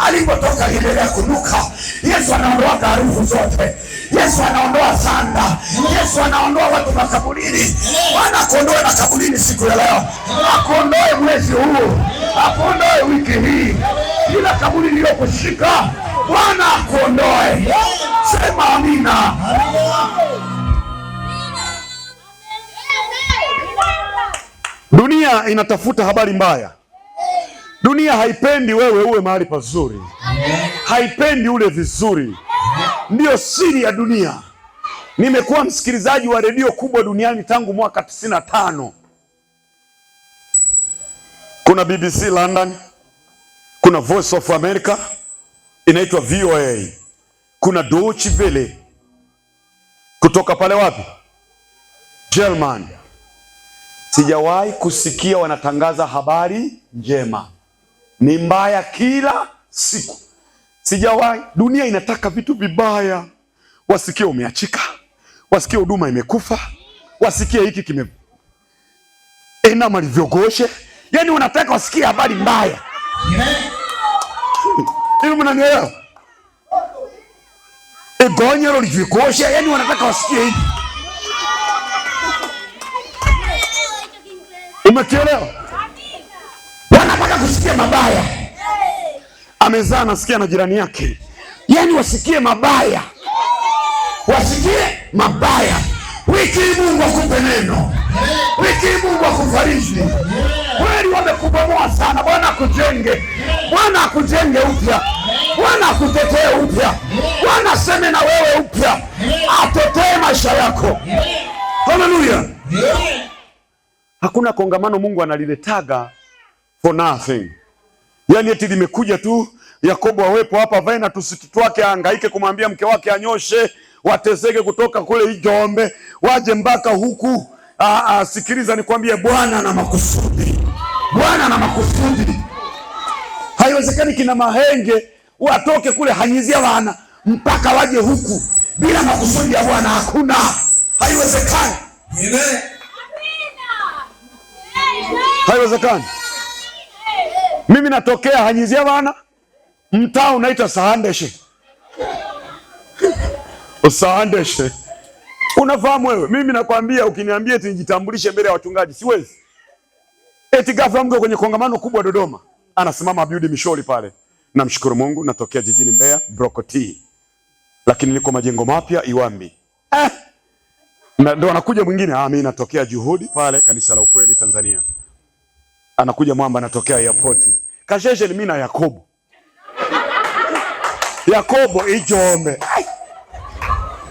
alipotoka aliendelea kunuka. Yesu anaondoa harufu zote. Yesu anaondoa sanda. Yesu anaondoa watu makaburini. Bwana akuondoe makaburini siku ya leo. Akuondoe mwezi huu. Akuondoe wiki hii. Kila kaburi lililokushika Bwana akuondoe. Sema amina. Dunia inatafuta habari mbaya. Dunia haipendi wewe uwe mahali pazuri. Haipendi ule vizuri. Ndiyo siri ya dunia. Nimekuwa msikilizaji wa redio kubwa duniani tangu mwaka 95. Kuna BBC London, kuna Voice of America inaitwa VOA, kuna Deutsche Welle kutoka pale wapi? German. Sijawahi kusikia wanatangaza habari njema. Ni mbaya kila siku. Sijawahi. Dunia inataka vitu vibaya. Wasikie umeachika, wasikie huduma imekufa, wasikie hiki kime malivyogoshe. Yaani wanataka wasikie habari mbaya. Hivi mnanielewa? Egonyero livyogoshe, yaani wanataka wasikie hivi. Umekielewa? Wanataka kusikia mabaya. Amezaa nasikia na jirani yake. Yaani wasikie mabaya. Wasikie mabaya. Wiki Mungu akupe neno. Wiki Mungu akufariji. Kweli wamekubomoa sana. Bwana akujenge. Bwana akujenge upya. Bwana akutetee upya. Bwana aseme na wewe upya. Atetee maisha yako. Haleluya. Hakuna kongamano Mungu analiletaga for nothing. Yaani eti limekuja tu Yakobo awepo hapa vaina tusitwake hangaike kumwambia mke wake anyoshe, wateseke kutoka kule Njombe waje mpaka huku. Sikiliza nikwambie, Bwana ana makusudi. Bwana ana makusudi. Haiwezekani kina Mahenge watoke kule hanyizia wana mpaka waje huku bila makusudi ya Bwana. Hakuna. Haiwezekani. Amen. Haiwezekani. Mimi natokea hanyizia wana, mtaa unaita Sahandeshe. Sahandeshe. Unafahamu wewe? Mimi nakwambia ukiniambia eti nijitambulishe mbele ya wachungaji siwezi. Eti ghafla mko kwenye kongamano kubwa Dodoma, anasimama Abiudi Misholi pale. Namshukuru Mungu natokea jijini Mbeya, Brokoti. Lakini niko majengo mapya Iwambi. Na ndo anakuja mwingine, mimi natokea Juhudi pale kanisa la Ukweli Tanzania. Anakuja mwamba anatokea airport. Kasheshe ni mimi na Yakobo. Yakobo Njombe.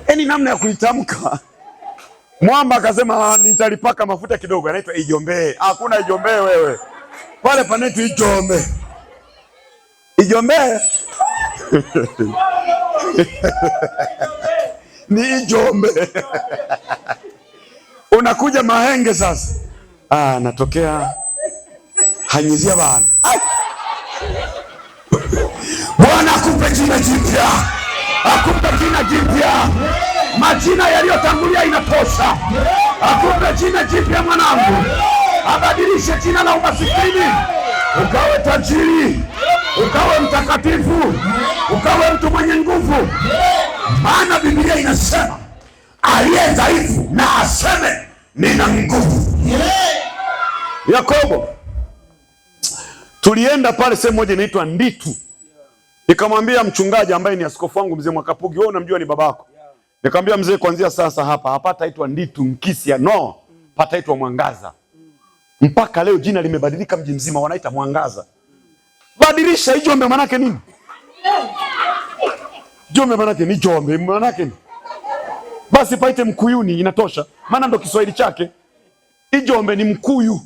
Yaani namna ya kuitamka. Mwamba akasema nitalipaka mafuta kidogo, anaitwa Njombe. Hakuna Njombe wewe. Pale panetu Njombe. Njombe. Ni Njombe. Unakuja Mahenge sasa. Natokea hanyizia bana. Bwana akupe jina jipya. Akupe jina jipya. Majina yaliyotangulia inatosha. Akupe jina jipya mwanangu. Abadilishe jina la umasikini. Ukawe tajiri. Ukawe mtakatifu. Ukawe mtu mwenye nguvu. Maana Biblia inasema aliye dhaifu na aseme nina nguvu. Yakobo. Tulienda pale sehemu moja inaitwa Nditu. Nikamwambia mchungaji ambaye ni askofu wangu mzee Mwakapugi, wewe unamjua ni babako. Nikamwambia mzee, kuanzia sasa hapataitwa Nditu Mkisia, no, pataitwa Mwangaza. Mpaka leo jina limebadilika mji mzima, wanaita Mwangaza. Badilisha Njombe maana yake nini? Njombe maana yake ni Njombe, maana yake ni. Basi paite Mkuyuni inatosha. Maana ndo Kiswahili chake. Njombe ni Mkuyu.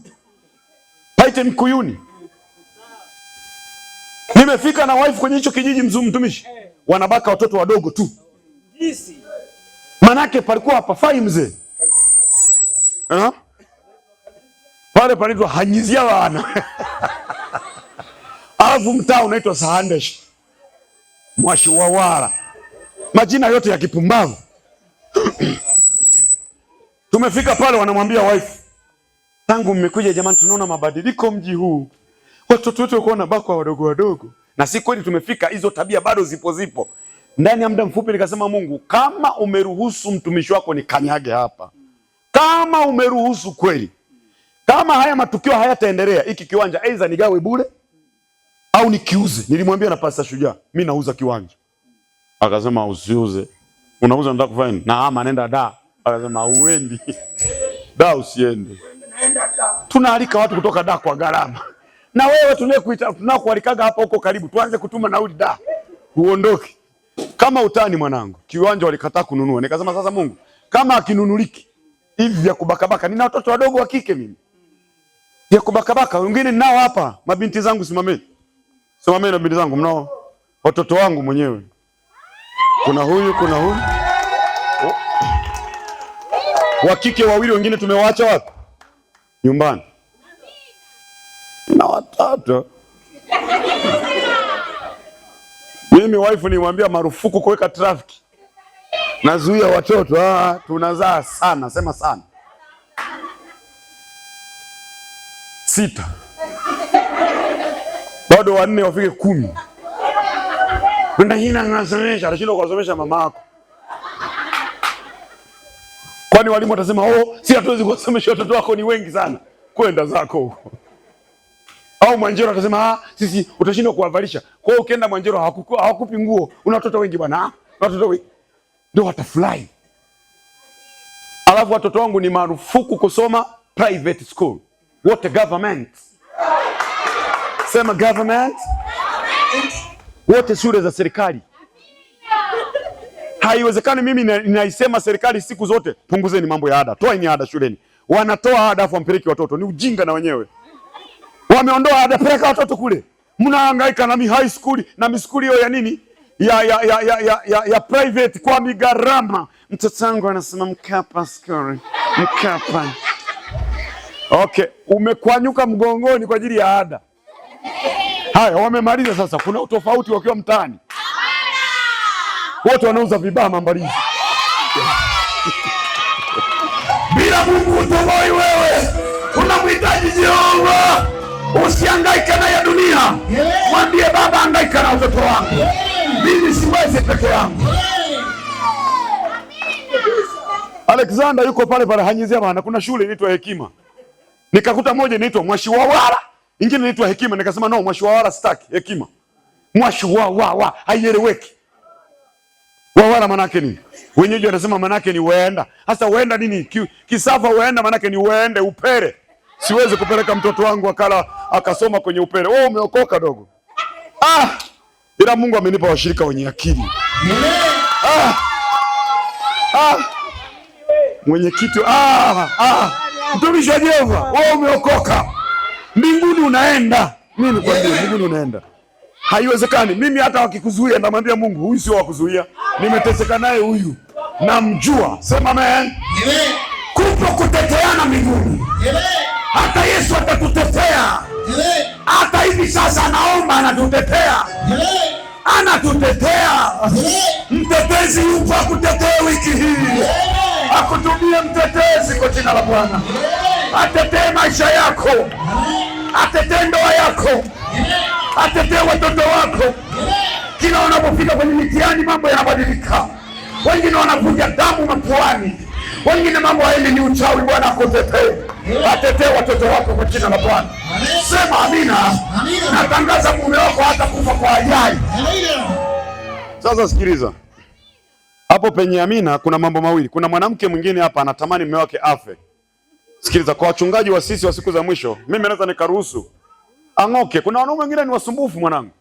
Paite Mkuyuni. Nimefika na wife kwenye hicho kijiji mtumishi. Wanabaka watoto wadogo tu. Manake palikuwa hapafai mzee. Pale panaitwa hanyizia wana. Alafu mtaa unaitwa Sahandesh. Mwashiwawara. Majina yote ya kipumbavu. Tumefika pale wanamwambia wife, tangu mmekuja jamani tunaona mabadiliko mji huu. Watoto wetu wako wanabakwa wadogo wadogo. na si kweli tumefika, hizo tabia bado zipo. Ndani ya muda mfupi nikasema, Mungu, kama umeruhusu mtumishi wako nikanyage hapa, kama umeruhusu kweli, kama haya matukio hayataendelea, hiki kiwanja aidha nigawe bure au nikiuze. Nilimwambia na Pastor Shujaa, mimi nauza kiwanja. Akasema usiuze. Unauza nataka kufanya nini? Na ama nenda da. Akasema uendi. Da usiende. Tunaalika watu kutoka da kwa gharama. Na wewe tunakualikaga hapa huko karibu, tuanze kutuma nauli da. Uondoke. Kama utani mwanangu, kiwanja walikataa kununua. Nikasema sasa Mungu, kama akinunuliki hivi vya kubakabaka, nina watoto wadogo wa kike mimi. Vya kubakabaka, wengine ninao hapa, mabinti zangu simameni. Simameni na binti zangu, mnao watoto wangu mwenyewe. Kuna huyu. Oh. Wa kike wawili, wengine tumewaacha wapi? Nyumbani. Na watoto. Mimi wife nimwambia marufuku kuweka traffic. Nazuia watoto. Tunazaa sana, sema sana. 6. Bado 4 wafike 10. Kwenda hina ngasomesha, anashindwa kuwasomesha mama yako. Kwani walimu watasema, si hatuwezi kuwasomesha watoto wako ni wengi sana. Kwenda zako huko. Au Mwanjero atasema, sisi utashindwa kuwavalisha. Kwa hiyo ukienda Mwanjero hawakupi nguo, una watoto wengi bwana. Watoto wengi. Ndio watafurahi. Alafu watoto wangu ni marufuku kusoma private school. What a government. Sema government. Wote shule za serikali. Haiwezekani mimi ninaisema serikali siku zote, punguzeni mambo ya ada. Toeni ada shuleni. Wanatoa ada afu wampeleke watoto. Ni ujinga na wenyewe. Wameondoa ada, peleka watoto kule. Mnahangaika na high school na miskuli hiyo ya nini? Ya private kwa migarama. Mtoto wangu anasema Mkapa school. Mkapa. Okay, umekwanyuka mgongoni kwa ajili ya ada. Haya, wamemaliza sasa. Kuna utofauti wakiwa mtaani. Wote wanauza vibaa mambalizi. Bila Mungu utoboi wewe. Unamhitaji Jehova. Usihangaike na ya dunia. Mwambie Baba, hangaika na watoto wangu. Mimi siwezi peke yangu. Alexander yuko pale hanyizia bana. Kuna shule inaitwa Hekima. Nikakuta moja inaitwa Mwashiwawala, ingine inaitwa Hekima. Nikasema no, Mwashiwawala sitaki, Hekima. Mwashiwawawa haieleweki. Wawala manake nini? Wenyeji wanasema manake ni weenda. Sasa weenda nini? Kisafa weenda manake ni weende upere. Siwezi kupeleka mtoto wangu akasoma kwenye upere. Wewe umeokoka dogo. Ila Mungu amenipa washirika wenye akili. Mwenyekiti, mtumishi wa Jehova, wewe umeokoka. Mbinguni unaenda. Mimi nikwambia mbinguni unaenda. Haiwezekani. Mimi hata wakikuzuia namwambia Mungu, huyu sio wa kuzuia. Nimeteseka naye huyu. Namjua. Sema amen. Kupo kuteteana mbinguni. Hata Yesu atatutetea. Hata hivi sasa anaomba, anatutetea. Anatutetea. Mtetezi yupo akutetee wiki hii. Akutumie mtetezi kwa jina la Bwana. Atetee maisha yako. Atetee ndoa yako. Atetee watoto wako. Kila wanapofika kwenye mitihani mambo yanabadilika. Wengine wanavuja damu mapuani. Wengine mambo haendi, ni uchawi. Bwana akutetee. Atetee watoto wako kwa jina la Bwana. Sema amina. Natangaza mume wako hata kufa kwa ajali. Sasa sikiliza. Hapo penye amina kuna mambo mawili. Kuna mwanamke mwingine hapa anatamani mume wake afe. Sikiliza, kwa wachungaji wa sisi wa siku za mwisho, mimi naweza nikaruhusu ang'oke. Kuna wanaume wengine ni wasumbufu mwanangu.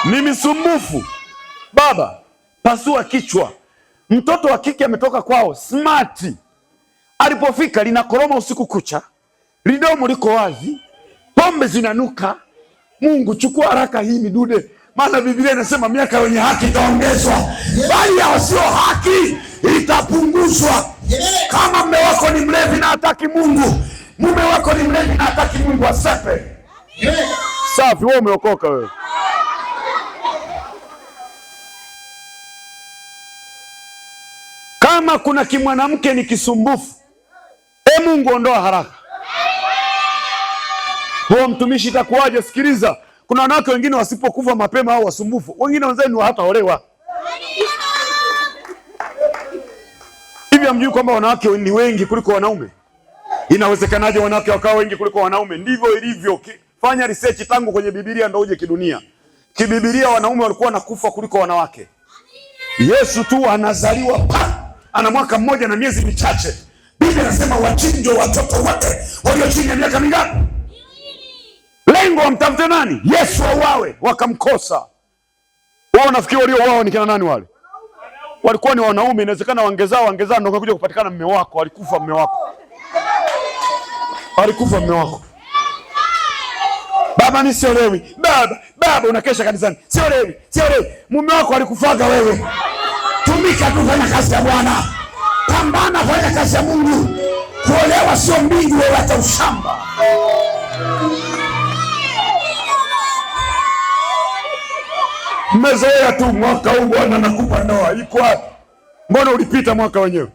Ni misumbufu. Baba, pasua kichwa. Mtoto wa kike ametoka kwao, smart. Alipofika linakoroma usiku kucha. Lidomo liko wazi. Pombe zinanuka. Mungu, chukua haraka hii midude. Maana Biblia inasema miaka wenye haki itaongezwa, bali ya wasio haki itapunguzwa. Kama mume wako ni mlevi na hataki Mungu, mume wako ni mlevi na hataki Mungu, asepe. Safi, wewe umeokoka wewe. Kama kuna kimwanamke ni kisumbufu, Mungu ondoa haraka. Huo mtumishi itakuwaje? Sikiliza, Kuna wanawake wengine wasipokufa mapema au wasumbufu, wengine wenzenu hataolewa. Hivi hamjui kwamba wanawake ni wengi kuliko wanaume? Inawezekanaje wanawake wakawa wengi kuliko wanaume? Ndivyo ilivyo. Fanya research tangu kwenye Biblia ndio uje kidunia. Kibibilia wanaume walikuwa wanakufa kuliko wanawake. Yesu tu anazaliwa ana mwaka mmoja na miezi michache. Biblia inasema wachinjwe watoto wote walio chini ya miaka mingapi? Lengo wamtafute nani? Yesu auawe, wakamkosa. Wao unafikiri waliouawa ni kina nani wale? Walikuwa ni wanaume. Inawezekana wangezaa ndio kuja kupatikana mume wako. Alikufa mume wako. Alikufa mume wako. Baba ni siolewi. Baba unakesha kanisani. Siolewi. Mume wako alikufaga wewe. Tumika tu, fanya kazi ya Bwana. Pambana, fanya kazi ya Mungu. Kuolewa sio mbingu, wewe hata ushamba. Mmezoea tu mwaka huu Bwana nakupa ndoa. Iko wapi? Mbona ulipita mwaka wenyewe?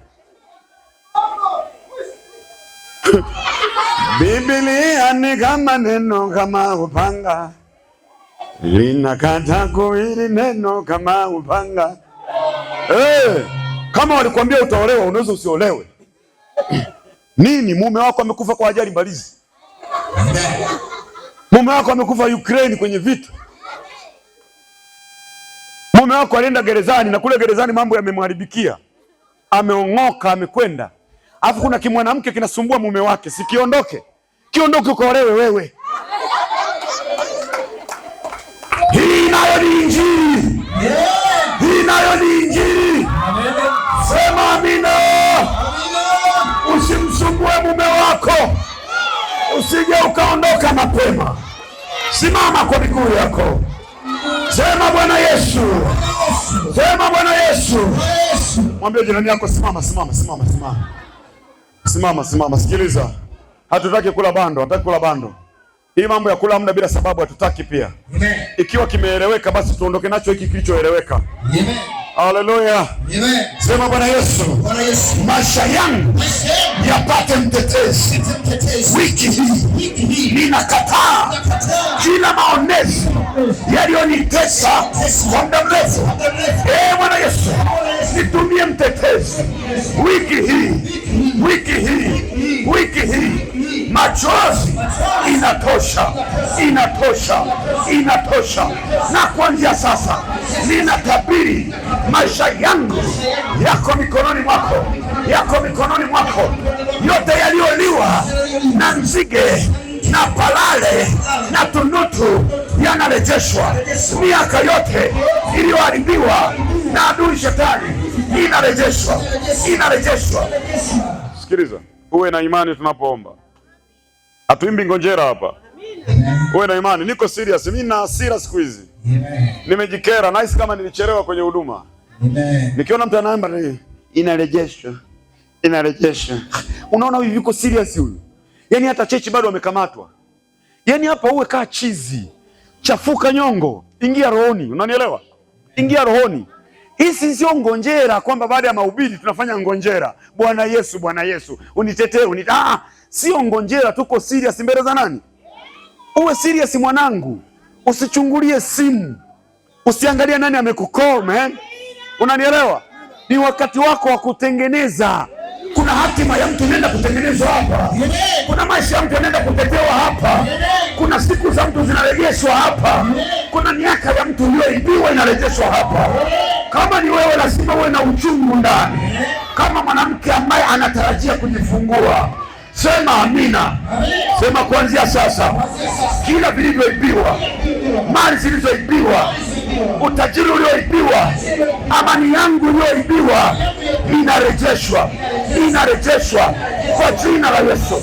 Biblia ni kama neno kama upanga, linakata kuwili neno kama upanga. Kama walikwambia utaolewa, unaweza usiolewe. Nini? Mume wako amekufa kwa ajali mbalizi. Mume wako amekufa Ukraine kwenye vita. Mume wako alienda gerezani na kule gerezani mambo yamemharibikia. Ameongoka, amekwenda. Alafu kuna kimwanamke kinasumbua mume wake, sikiondoke. Kiondoke ukaolewe wewe. Hii nayo ni Injili. Hii nayo ni Injili. Sema amina. Usimsumbue mume wako. Usije ukaondoka mapema. Simama kwa miguu yako. Sema Bwana Yesu. Sema Bwana Yesu. Mwambie jirani yako simama. Simama. Sikiliza. Hatutaki kula bando, hatutaki kula bando. Hii mambo ya kula muda bila sababu hatutaki pia. Amen. Ikiwa kimeeleweka basi tuondoke nacho hiki kilichoeleweka. Amen. Haleluya. Amen. Sema Bwana Yesu. Bwana Yesu. Maisha yangu yapate mtetezi. Wiki hii ninakataa kila maonezo yaliyonitesa kwa muda mrefu. Bwana Yesu, nitumie mtetezi. Wiki hii machozi inatosha. Na kuanzia sasa ninatabiri maisha yangu yako mikononi mwako. Yote yaliyoliwa na nzige na palale na tunutu yanarejeshwa. Miaka yote iliyoharibiwa na adui shetani inarejeshwa. Sikiliza, uwe na imani tunapoomba. Hatuimbi ngonjera hapa. Uwe na imani. Niko serious. Mimi na hasira siku hizi. Nimejikera. Nahisi kama nilichelewa kwenye huduma. Nikiona mtu anaimba inarejeshwa. Unaona hivi yuko serious huyu. Yaani hata chechi bado wamekamatwa. Yaani hapa uwe kaa chizi. Chafuka nyongo. Ingia rohoni. Unanielewa? Ingia rohoni. Hii sio ngonjera kwamba baada ya mahubiri tunafanya ngonjera. Bwana Yesu, unitetee, sio ngonjera, tuko serious mbele za nani? Uwe serious mwanangu. Usichungulie simu. Usiangalie nani amekucall, man. Unanielewa? Ni wakati wako wa kutengeneza. Kuna hatima ya mtu inaenda kutengenezwa hapa. Kuna maisha ya mtu inaenda kutetewa hapa. Kuna siku za mtu zinarejeshwa hapa. Kuna miaka ya mtu iliyoibiwa inarejeshwa hapa. Kama ni wewe, lazima uwe na uchungu ndani. Kama mwanamke ambaye anatarajia kujifungua, sema amina. Sema kuanzia sasa kila vilivyoibiwa, mali zilizoibiwa, utajiri ulioibiwa, amani yangu iliyoibiwa inarejeshwa kwa jina la Yesu.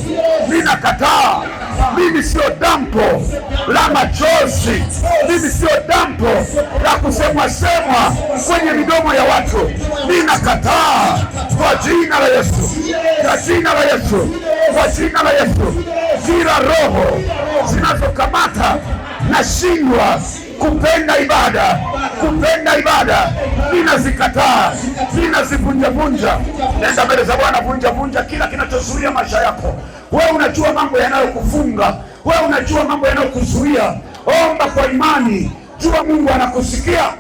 Ninakataa. Mimi sio dampo la machozi. Mimi sio dampo la kusemwa kwenye midomo ya watu. Ninakataa kwa jina la Yesu. Kwa jina la Yesu. Kila roho zinazokamata nashindwa kupenda ibada, ninazikataa, ninazivunja. Nenda mbele za Bwana, vunja kila kinachozuia maisha yako. Wewe unajua mambo yanayokufunga, wewe unajua mambo yanayokuzuia, Omba kwa imani, jua Mungu anakusikia.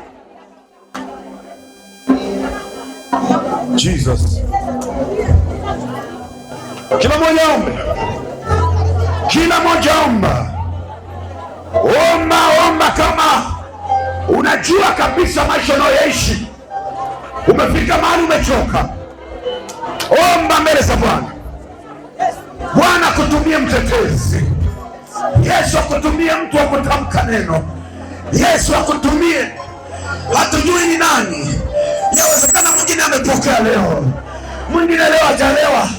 Jesus. Kila mmoja ombe. Kila mmoja omba. Omba kama unajua kabisa maisha unayoishi umefika mahali umechoka. Omba mbele za Bwana. Bwana akutumie mtetezi. Yesu akutumie mtu wa kutamka neno. Yesu akutumie. Hatujui ni nani. Inawezekana mwingine amepokea leo, mwingine leo hajalewa,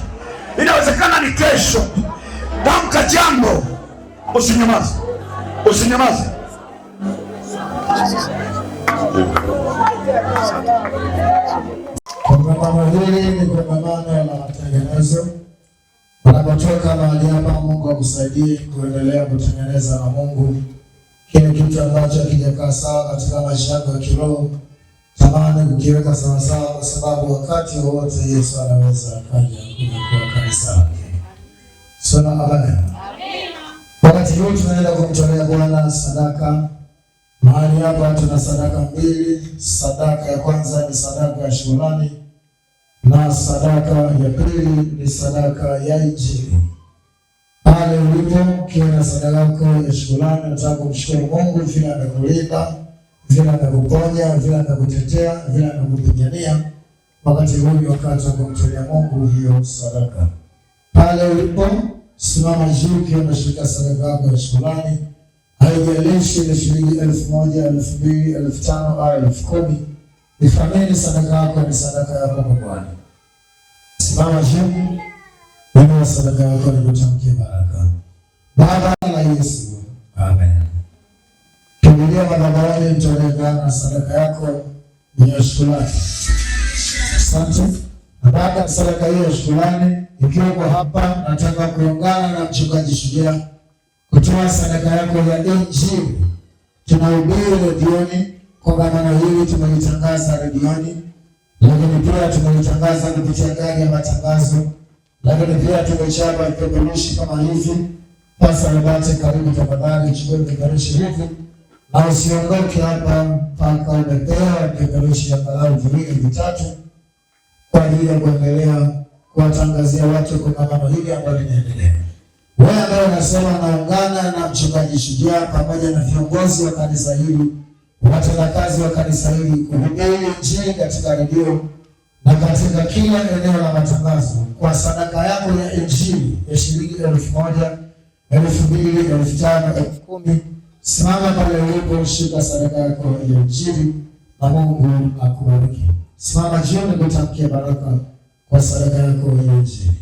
inawezekana ni kesho. Tamka jambo, usinyamaze, usinyamaze. Kongamano hili ni kongamano la matengenezo. Unapotoka mahali hapa, Mungu akusaidie kuendelea kutengeneza na Mungu kile kitu ambacho hakijakaa sawa katika maisha yako ya kiroho. Tamani kukiweka sawa sawa, kwa sababu wakati wowote Yesu anaweza akaja kuja kanisa lake. Sema amen. Wakati huu tunaenda kumtolea Bwana sadaka. Mahali hapa tuna sadaka mbili. Sadaka ya kwanza ni sadaka ya shukrani na sadaka ya pili ni sadaka ya Injili. Pale ulipo ukiwa na sadaka yako ya shukrani, nataka kumshukuru Mungu vile amekulinda, vile amekuponya, vile amekutetea, vile amekupigania. Wakati huu ni wakati wa kumtolea Mungu hiyo sadaka. Pale ulipo simama juu ukiwa unashika sadaka yako ya shukrani. Haijalishi ni shilingi 1,000, 2,000, 5,000 au 10,000. Ithamini sadaka yako, ni sadaka yako kwa Bwana. Simama juu, inua sadaka yako na kutamkia baraka. Baba la Yesu, amen. Kimbilia madhabahuni, mtolee Bwana sadaka yako ya shukrani. Asante. Baada ya sadaka hiyo ya shukrani, ikiwa uko hapa nataka kuungana na mchungaji Shujaa kutoa sadaka yako ya Injili. Tunahubiri redioni, kongamano hili tumelitangaza redioni, lakini pia tumelitangaza kupitia gari ya matangazo, lakini pia tumechapa vipeperushi kama hivi. Pasa Lebate, karibu tafadhali chukua vipeperushi hivi na usiondoke hapa mpaka umepewa vipeperushi ya angalau 2-3 kwa ajili ya kuendelea kuwatangazia watu kongamano hili ambalo linaendelea. Wewe ambaye unasema naungana na mchungaji Shujaa pamoja na viongozi wa kanisa hili, watendakazi wa kanisa hili, kuhubiri Injili katika redio na katika kila eneo la matangazo kwa sadaka yako ya Injili ya shilingi 1,000, 2,000, 5,000, 10,000. Simama pale ulipo, shika sadaka yako ya Injili na Mungu akubariki. Simama jioni kutamkia baraka kwa sadaka yako ya Injili.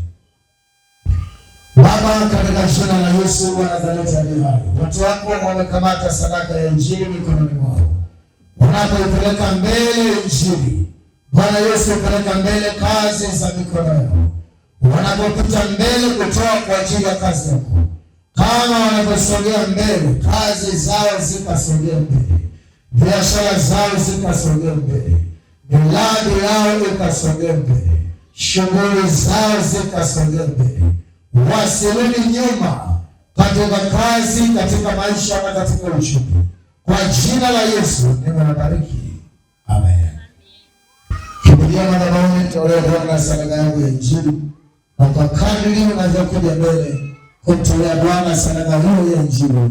Baba, katika jina la Yesu wa Nazareti aliye hai, watu wako wamekamata sadaka ya Injili mikononi mwao. Unapoipeleka mbele Injili, Bwana Yesu, peleka mbele kazi za mikono yao. Wanapopita mbele kutoa kwa ajili ya kazi yako, kama wanaposogea mbele, kazi zao zikasogea mbele, biashara zao zikasogea mbele, miradi yao ikasogea mbele, shughuli zao zikasogea mbele. Wasirudi nyuma katika kazi, katika maisha na katika uchumi. Kwa jina la Yesu nimewabariki. Amen. Kimbilia madhabahuni, tolee Bwana sadaka yako ya Injili, na kwa kadri unavyokuja mbele kumtolea Bwana sadaka hiyo ya Injili,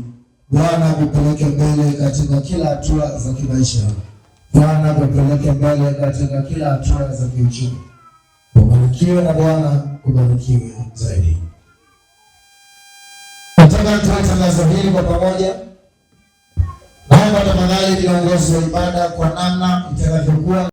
Bwana akupeleke mbele katika kila hatua za kimaisha. Bwana akupeleke mbele katika kila hatua za kiuchumi. Ubarikiwe na Bwana ubarikiwe zaidi. Nataka tuwe tangazo hili kwa pamoja. Naomba tafadhali viongozi wa ibada kwa namna itakavyokuwa